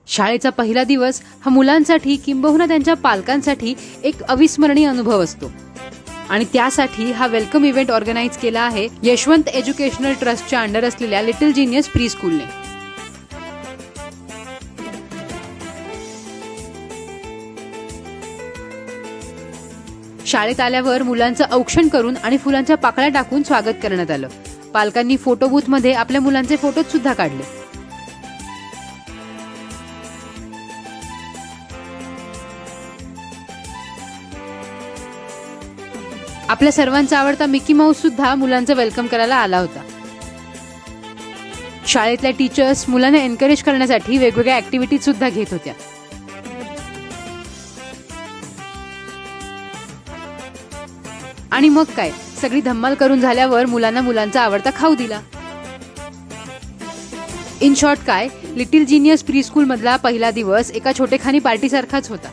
शाळेचा पहिला दिवस हा मुलांसाठी किंबहुना त्यांच्या पालकांसाठी एक अविस्मरणीय अनुभव असतो आणि त्यासाठी हा वेलकम इव्हेंट ऑर्गनाइज केला आहे यशवंत एज्युकेशनल ट्रस्टच्या अंडर असलेल्या लिटिल जीनियस प्री स्कूलने। शाळेत आल्यावर मुलांचं औक्षण करून आणि फुलांच्या पाकळ्या टाकून स्वागत करण्यात आलं। पालकांनी फोटो बूथ मध्ये आपल्या मुलांचे फोटो सुद्धा काढले। आपल्या सर्वांचा आवडता मिकी माऊस सुद्धा मुलांचं वेलकम करायला आला होता। शाळेतल्या टीचर्स मुलांना एनकरेज करण्यासाठी वेगवेगळ्या ऍक्टिव्हिटीज सुद्धा घेत होत्या। आणि मग काय, सगळी धम्माल करून झाल्यावर मुलांना मुलांचा आवडता खाऊ दिला। इन शॉर्ट काय, लिटिल जीनियस प्री स्कूल मधला पहिला दिवस एका छोटेखानी पार्टी सारखाच होता।